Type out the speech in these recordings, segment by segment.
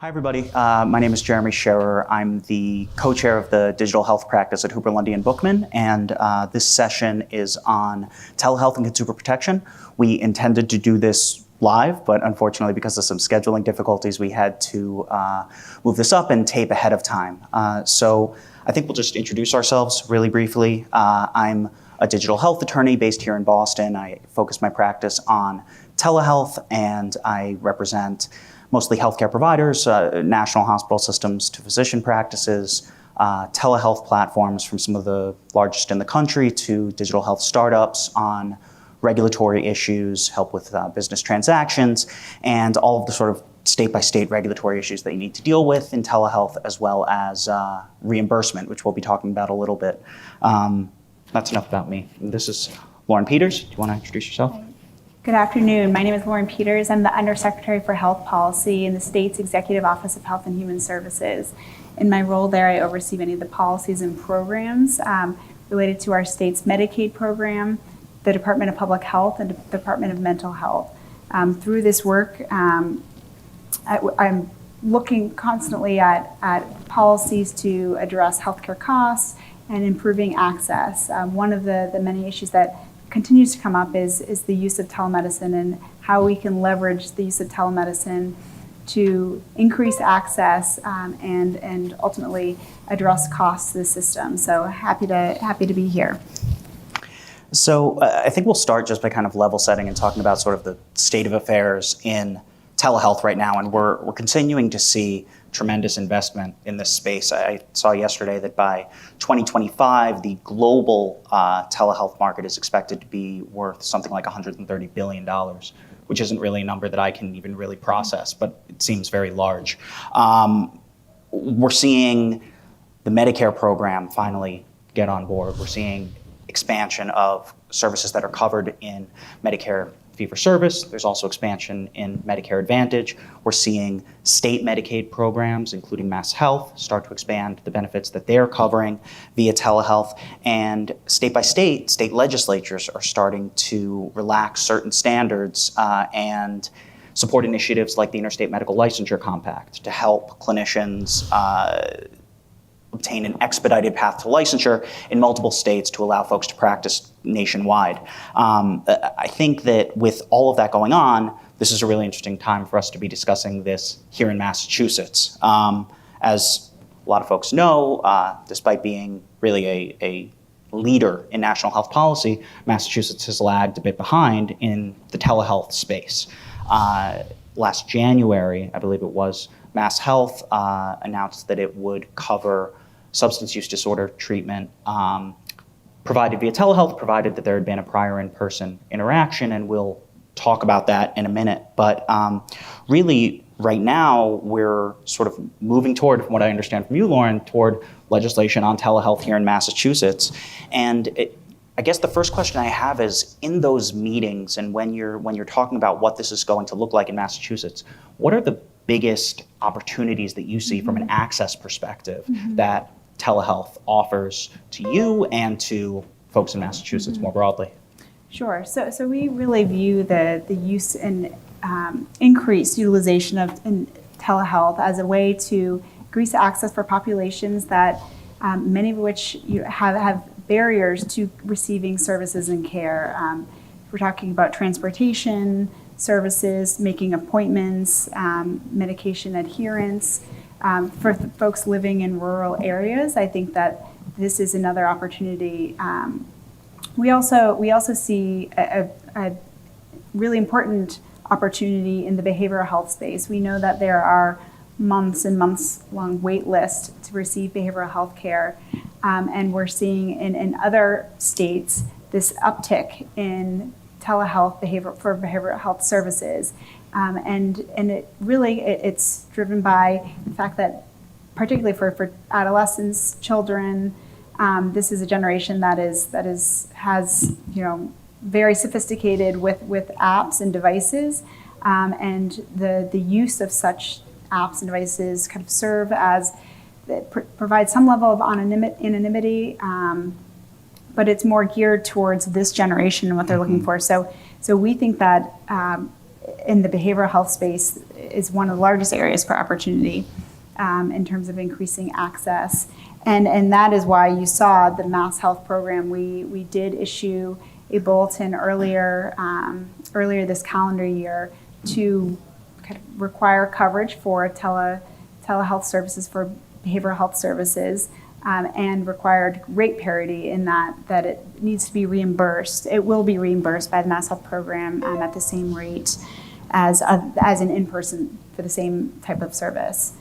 Hi, everybody. My name is Jeremy Sherer. I'm the co-chair of the digital health practice at Hooper, Lundy, and Bookman, and this session is on telehealth and consumer protection. We intended to do this live, but unfortunately, because of some scheduling difficulties, we had to move this up and tape ahead of time. So I think we'll just introduce ourselves really briefly. I'm a digital health attorney based here in Boston. I focus my practice on telehealth, and I represent mostly healthcare providers, national hospital systems to physician practices, telehealth platforms from some of the largest in the country to digital health startups on regulatory issues, help with business transactions, and all of the sort of state-by-state regulatory issues that you need to deal with in telehealth, as well as reimbursement, which we'll be talking about a little bit. That's enough about me. This is Lauren Peters. Do you want to introduce yourself? Good afternoon. My name is Lauren Peters. I'm the Undersecretary for Health Policy in the state's Executive Office of Health and Human Services. In my role there, I oversee many of the policies and programs related to our state's Medicaid program, the Department of Public Health, and the Department of Mental Health. Through this work, I'm looking constantly at policies to address healthcare costs and improving access. One of the many issues that continues to come up is the use of telemedicine and how we can leverage the use of telemedicine to increase access and ultimately address costs to the system. So happy to be here. So I think we'll start just by kind of level setting and talking about sort of the state of affairs in telehealth right now, and we're continuing to see tremendous investment in this space. I saw yesterday that by 2025, the global telehealth market is expected to be worth something like $130 billion, which isn't really a number that I can even really process, but it seems very large. We're seeing the Medicare program finally get on board. We're seeing expansion of services that are covered in Medicare fee-for-service. There's also expansion in Medicare Advantage. We're seeing state Medicaid programs, including Mass Health, start to expand the benefits that they're covering via telehealth. And state by state, state legislatures are starting to relax certain standards and support initiatives like the Interstate Medical Licensure Compact to help clinicians obtain an expedited path to licensure in multiple states to allow folks to practice nationwide. I think that with all of that going on, this is a really interesting time for us to be discussing this here in Massachusetts. As a lot of folks know, despite being really a leader in national health policy, Massachusetts has lagged a bit behind in the telehealth space. Last January, I believe it was, Mass Health announced that it would cover substance use disorder treatment provided via telehealth, provided that there had been a prior in-person interaction, and we'll talk about that in a minute. But really, right now, we're sort of moving toward, from what I understand from you, Lauren, toward legislation on telehealth here in Massachusetts. And I guess the first question I have is, in those meetings and when you're talking about what this is going to look like in Massachusetts, what are the biggest opportunities that you see from an access perspective that telehealth offers to you and to folks in Massachusetts more broadly? Sure. So we really view the use and increased utilization of telehealth as a way to increase access for populations that many of which have barriers to receiving services and care. We're talking about transportation services, making appointments, medication adherence. For folks living in rural areas, I think that this is another opportunity. We also see a really important opportunity in the behavioral health space. We know that there are months and months long wait lists to receive behavioral health care, and we're seeing in other states this uptick in telehealth for behavioral health services. And it's driven by the fact that, particularly for adolescents, children, this is a generation that has very sophisticated with apps and devices, and the use of such apps and devices kind of serve as provide some level of anonymity, but it's more geared towards this generation and what they're looking for. So we think that in the behavioral health space is one of the largest areas for opportunity in terms of increasing access. And that is why you saw the Mass Health program. We did issue a bulletin earlier this calendar year to kind of require coverage for telehealth services, for behavioral health services, and required rate parity in that it needs to be reimbursed. It will be reimbursed by the Mass Health program at the same rate as an in-person for the same type of service.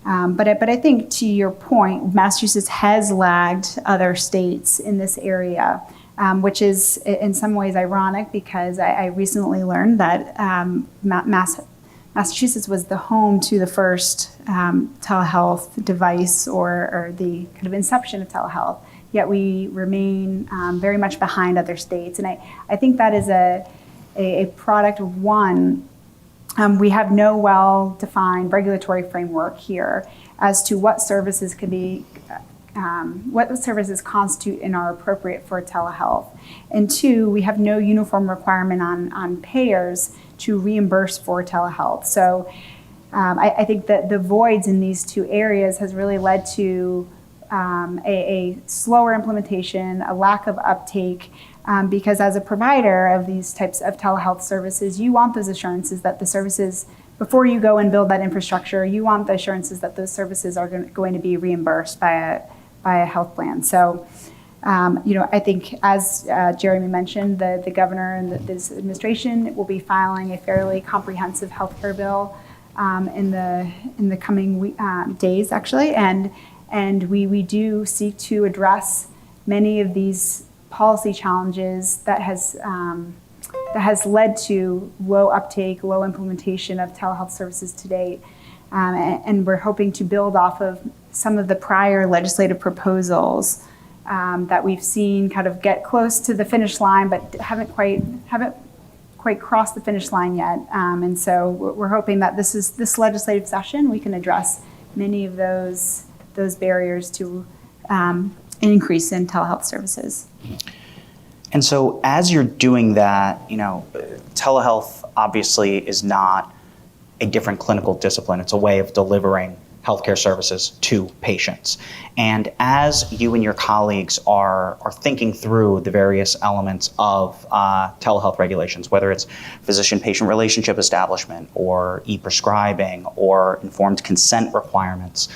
But I think, to your point, Massachusetts has lagged other states in this area, which is in some ways ironic, because I recently learned that Massachusetts was the home to the first telehealth device, or the kind of inception of telehealth, yet we remain very much behind other states. And I think that is a product of one. We have no well-defined regulatory framework here as to what services can be, what services constitute and are appropriate for telehealth. And two, we have no uniform requirement on payers to reimburse for telehealth. So I think that the voids in these two areas has really led to a slower implementation, a lack of uptake, because as a provider of these types of telehealth services, you want those assurances that the services, before you go and build that infrastructure, you want the assurances that those services are going to be reimbursed by a health plan. So, I think, as Jeremy mentioned, the governor and this administration will be filing a fairly comprehensive healthcare bill in the coming days, actually, and we do seek to address many of these policy challenges that has led to low uptake, low implementation of telehealth services to date. And we're hoping to build off of some of the prior legislative proposals that we've seen kind of get close to the finish line, but haven't quite crossed the finish line yet. And so we're hoping that this legislative session, we can address many of those barriers to an increase in telehealth services. And so as you're doing that, telehealth obviously is not a different clinical discipline. It's a way of delivering healthcare services to patients. And as you and your colleagues are thinking through the various elements of telehealth regulations, whether it's physician-patient relationship establishment or e-prescribing or informed consent requirements,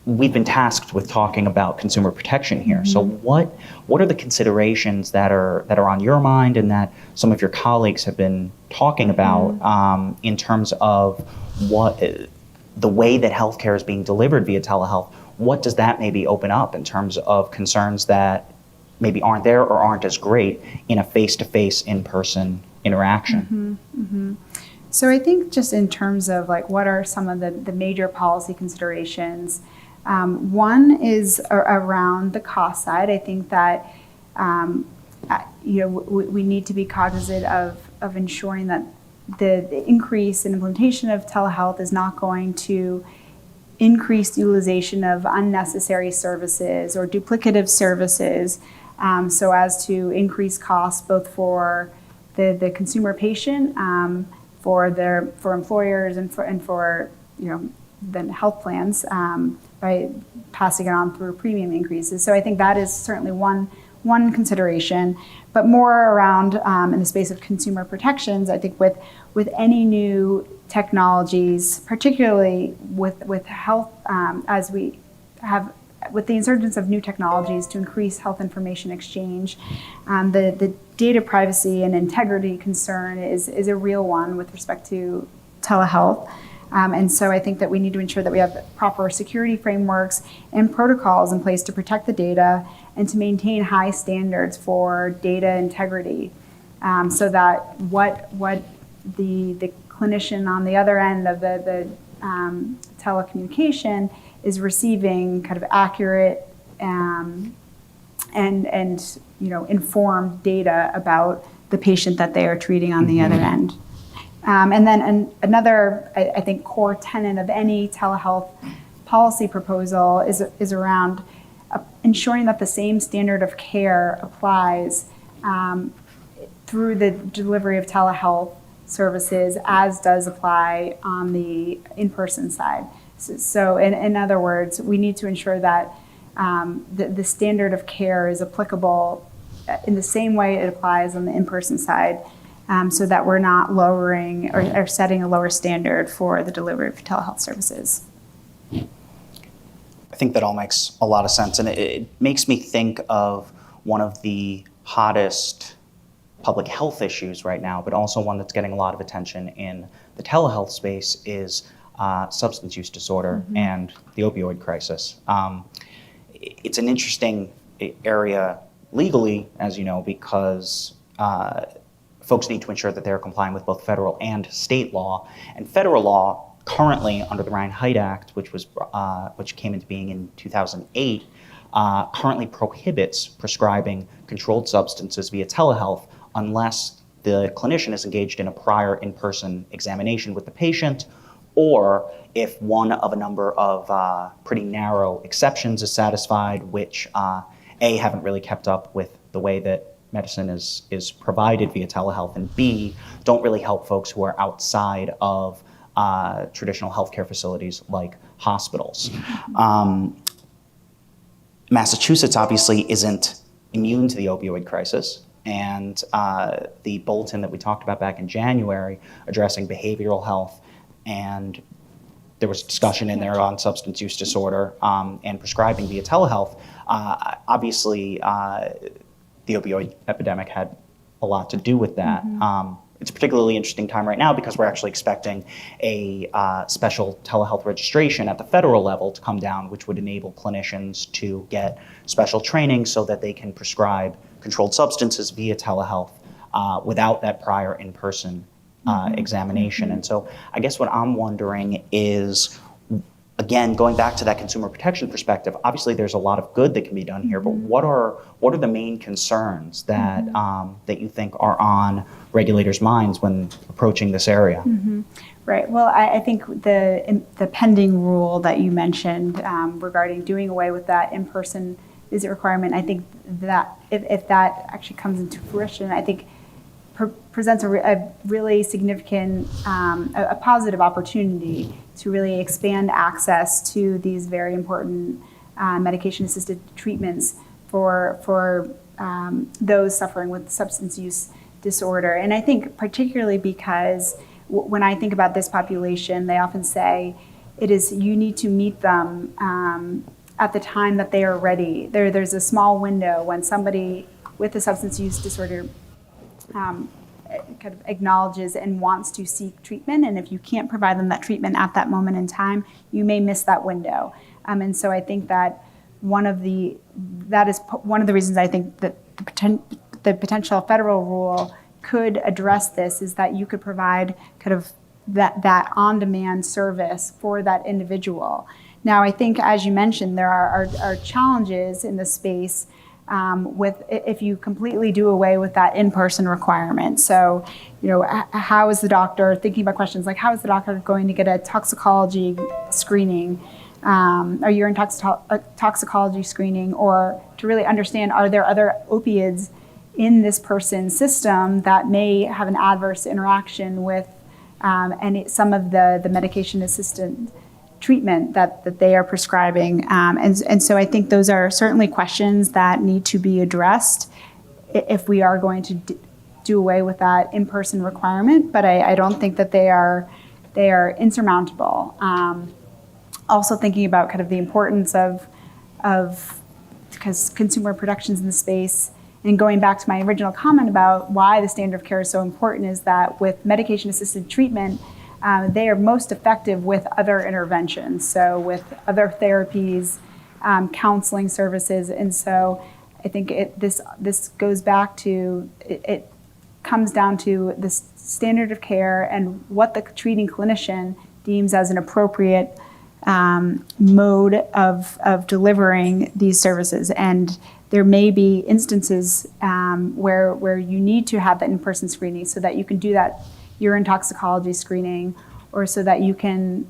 we've been tasked with talking about consumer protection here. Mm-hmm. So what are the considerations that are on your mind and that some of your colleagues have been talking about in terms of what the way that healthcare is being delivered via telehealth? What does that maybe open up in terms of concerns that maybe aren't there or aren't as great in a face-to-face, in-person interaction? Mm-hmm. Mm-hmm. So I think, just in terms of what are some of the major policy considerations, one is around the cost side. I think that we need to be cognizant of ensuring that the increase in implementation of telehealth is not going to increase utilization of unnecessary services or duplicative services, so as to increase costs both for the consumer patient, for employers, and for the health plans, by passing it on through premium increases. So I think that is certainly one consideration, but more around in the space of consumer protections. I think with any new technologies, particularly with health, as we have with the insurgence of new technologies to increase health information exchange, the data privacy and integrity concern is a real one with respect to telehealth. And so I think that we need to ensure that we have proper security frameworks and protocols in place to protect the data and to maintain high standards for data integrity, so that what the clinician on the other end of the telecommunication is receiving kind of accurate and informed data about the patient that they are treating on the other end. And then another, I think, core tenet of any telehealth policy proposal is around ensuring that the same standard of care applies through the delivery of telehealth services, as does apply on the in-person side. So in other words, we need to ensure that the standard of care is applicable in the same way it applies on the in-person side, so that we're not lowering or setting a lower standard for the delivery of telehealth services. I think that all makes a lot of sense, and it makes me think of one of the hottest public health issues right now, but also one that's getting a lot of attention in the telehealth space is substance use disorder and the opioid crisis. It's an interesting area legally, as you know, because folks need to ensure that they're complying with both federal and state law. And federal law currently under the Ryan-Haidt Act, which came into being in 2008, currently prohibits prescribing controlled substances via telehealth unless the clinician is engaged in a prior in-person examination with the patient, or if one of a number of pretty narrow exceptions is satisfied, which A, haven't really kept up with the way that medicine is provided via telehealth, and B, don't really help folks who are outside of traditional healthcare facilities like hospitals. Massachusetts obviously isn't immune to the opioid crisis, and the bulletin that we talked about back in January addressing behavioral health, and there was discussion in there on substance use disorder and prescribing via telehealth. Obviously, the opioid epidemic had a lot to do with that. It's a particularly interesting time right now because we're actually expecting a special telehealth registration at the federal level to come down, which would enable clinicians to get special training so that they can prescribe controlled substances via telehealth without that prior in-person examination. And so I guess what I'm wondering is, again, going back to that consumer protection perspective, obviously there's a lot of good that can be done here, but what are the main concerns that that you think are on regulators' minds when approaching this area? Right. Well, I think the pending rule that you mentioned regarding doing away with that in-person visit requirement, I think that if that actually comes into fruition, I think presents a really significant, a positive opportunity to really expand access to these very important medication-assisted treatments for those suffering with substance use disorder. And I think particularly because when I think about this population, they often say you need to meet them at the time that they are ready. There's a small window when somebody with a substance use disorder kind of acknowledges and wants to seek treatment, and if you can't provide them that treatment at that moment in time, you may miss that window. And so I think that that is one of the reasons I think that the potential federal rule could address this, is that you could provide kind of that on-demand service for that individual. Now, I think, as you mentioned, there are challenges in the space with if you completely do away with that in-person requirement. So, how is the doctor thinking about questions like, how is the doctor going to get a toxicology screening, or urine toxicology screening, or to really understand, are there other opiates in this person's system that may have an adverse interaction with some of the medication-assisted treatment that they are prescribing. And so I think those are certainly questions that need to be addressed if we are going to do away with that in-person requirement, but I don't think that they are insurmountable. Also thinking about kind of the importance of because consumer protections in the space, and going back to my original comment about why the standard of care is so important, is that with medication-assisted treatment, they are most effective with other interventions, so with other therapies, counseling services, and so I think this goes back to it comes down to the standard of care and what the treating clinician deems as an appropriate mode of delivering these services. And there may be instances where you need to have that in-person screening so that you can do that urine toxicology screening, or so that you can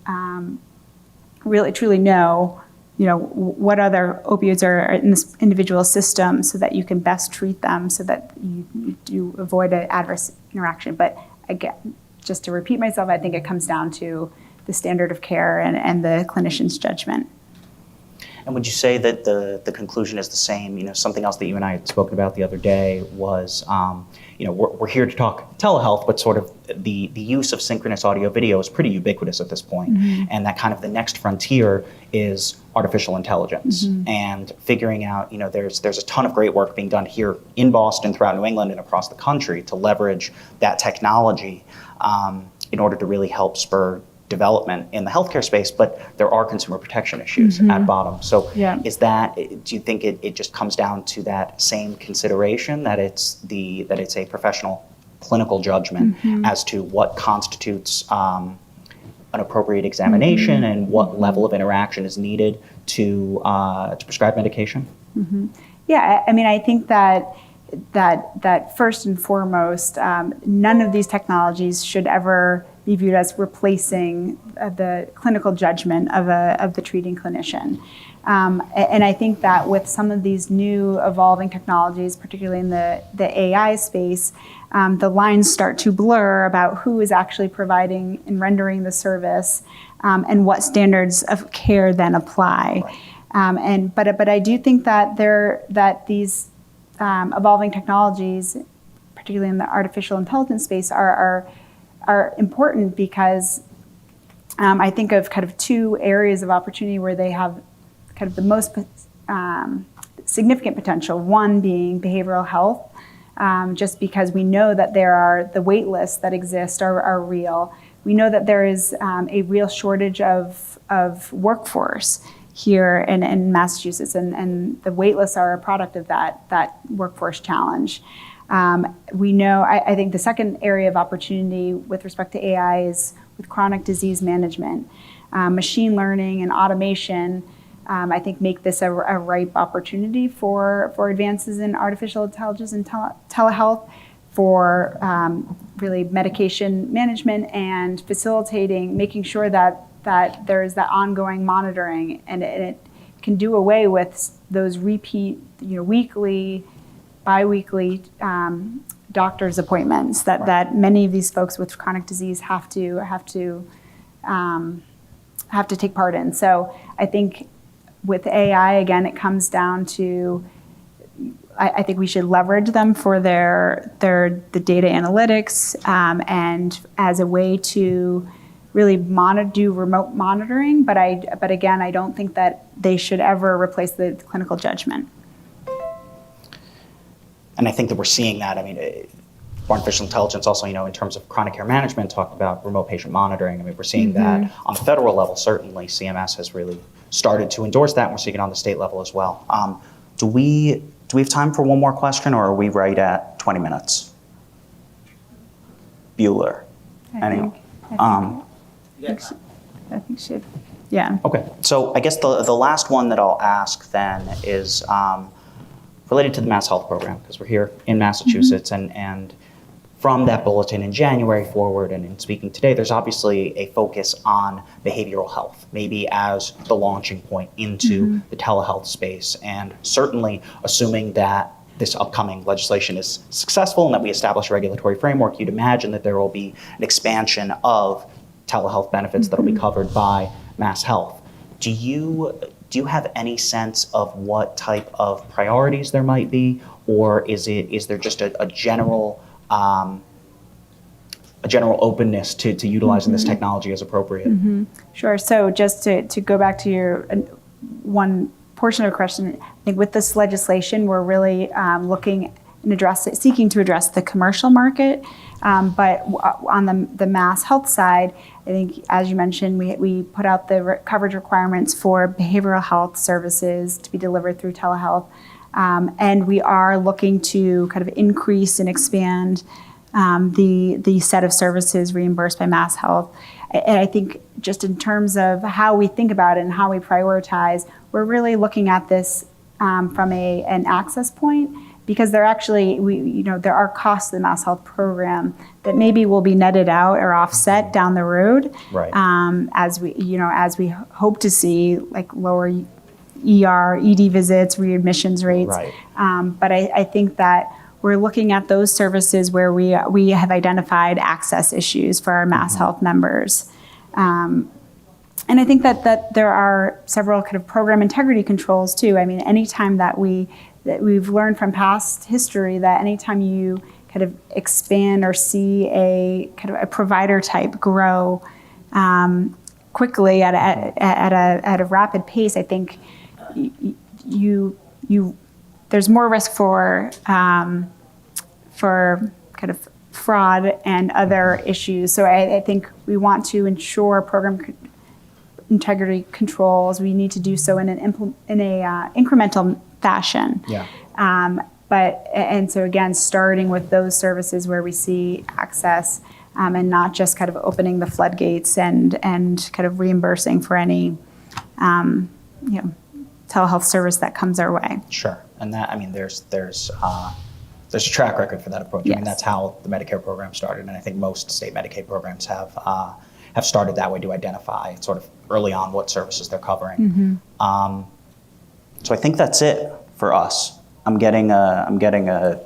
really truly know, what other opioids are in this individual system, so that you can best treat them, so that you do avoid an adverse interaction. But again, just to repeat myself, I think it comes down to the standard of care and the clinician's judgment. And would you say that the conclusion is the same? Something else that you and I had spoken about the other day was, we're here to talk telehealth, but sort of the use of synchronous audio video is pretty ubiquitous at this point. And that kind of the next frontier is artificial intelligence and figuring out, there's a ton of great work being done here in Boston, throughout New England, and across the country to leverage that technology in order to really help spur development in the healthcare space, but there are consumer protection issues at bottom. So do you think it just comes down to that same consideration, that it's a professional clinical judgment as to what constitutes an appropriate examination and what level of interaction is needed to prescribe medication? Yeah, I mean, I think that first and foremost, none of these technologies should ever be viewed as replacing the clinical judgment of the treating clinician. And I think that with some of these new evolving technologies, particularly in the AI space, the lines start to blur about who is actually providing and rendering the service, and what standards of care then apply. But I do think that these evolving technologies, particularly in the artificial intelligence space, are important because I think of kind of two areas of opportunity where they have kind of the most significant potential. One being behavioral health, just because we know that the wait lists that exist are real. We know that there is a real shortage of workforce here in Massachusetts, and the wait lists are a product of that workforce challenge. We know, I think the second area of opportunity with respect to AI is with chronic disease management. Machine learning and automation, I think, make this a ripe opportunity for advances in artificial intelligence and telehealth, for really medication management and facilitating, making sure that there's that ongoing monitoring, and it can do away with those repeat, weekly, bi-weekly doctor's appointments that many of these folks with chronic disease have to take part in. So I think with AI, again, it comes down to, I think we should leverage them for the data analytics, and as a way to really do remote monitoring. But again, I don't think that they should ever replace the clinical judgment. And I think that we're seeing that. I mean, artificial intelligence also, in terms of chronic care management, talked about remote patient monitoring. I mean, we're seeing that on the federal level. Certainly, CMS has really started to endorse that, and we're seeing it on the state level as well. Do we have time for one more question, or are we right at 20 minutes? Bueller. I think should. Yeah. Okay. So I guess the last one that I'll ask then is related to the Mass Health program, because we're here in Massachusetts, and from that bulletin in January forward and in speaking today, there's obviously a focus on behavioral health, maybe as the launching point into the telehealth space. And certainly assuming that this upcoming legislation is successful and that we establish a regulatory framework, you'd imagine that there will be an expansion of telehealth benefits that'll be covered by Mass Health. Do you have any sense of what type of priorities there might be, or is there just a general openness to utilizing this technology as appropriate? Sure. So just to go back to your one portion of the question, I think with this legislation, we're really looking and seeking to address the commercial market. But on the Mass Health side, I think, as you mentioned, we put out the coverage requirements for behavioral health services to be delivered through telehealth. And we are looking to kind of increase and expand the set of services reimbursed by Mass Health. And I think just in terms of how we think about it and how we prioritize, we're really looking at this from an access point, because there are costs to the Mass Health program that maybe will be netted out or offset down the road, right. As we hope to see, like lower ER, ED visits, readmissions rates. Right. But I think that we're looking at those services where we have identified access issues for our Mass Health members. And I think that there are several kind of program integrity controls too. I mean, anytime that we've learned from past history that anytime you kind of expand or see a kind of a provider type grow quickly at a rapid pace, I think there's more risk for kind of fraud and other issues. So I think we want to ensure program integrity controls. We need to do so in an incremental fashion. Yeah. And so again, starting with those services where we see access, and not just kind of opening the floodgates and kind of reimbursing for any telehealth service that comes our way. Sure, and that, I mean, there's a track record for that approach. Yes. I mean, that's how the Medicare program started, and I think most state Medicaid programs have started that way, to identify sort of early on what services they're covering. So I think that's it for us. I'm getting a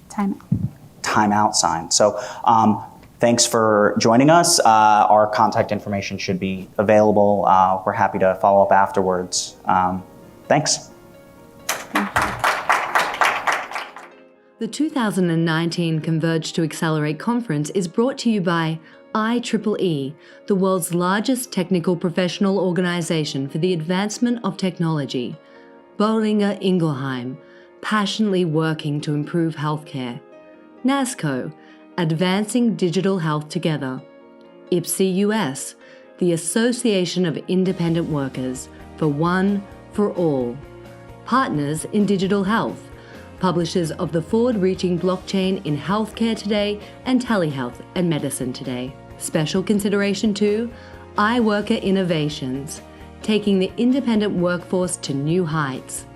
timeout sign. So thanks for joining us. Our contact information should be available. We're happy to follow up afterwards. Thanks. The 2019 Converge to Accelerate conference is brought to you by IEEE, the world's largest technical professional organization for the advancement of technology. Boehringer Ingelheim, passionately working to improve healthcare. NASCO, advancing digital health together. IPSI US, the Association of Independent Workers, for one, for all. Partners in Digital Health, publishers of the forward-reaching blockchain in Healthcare Today and Telehealth and Medicine Today. Special consideration to iWorker Innovations, taking the independent workforce to new heights.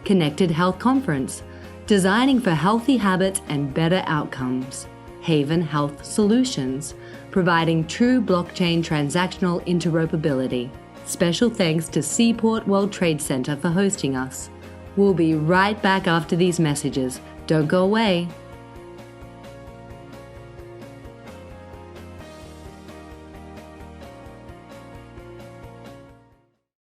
Connected Health Conference, designing for healthy habits and better outcomes. Haven Health Solutions, providing true blockchain transactional interoperability. Special thanks to Seaport World Trade Center for hosting us. We'll be right back after these messages. Don't go away.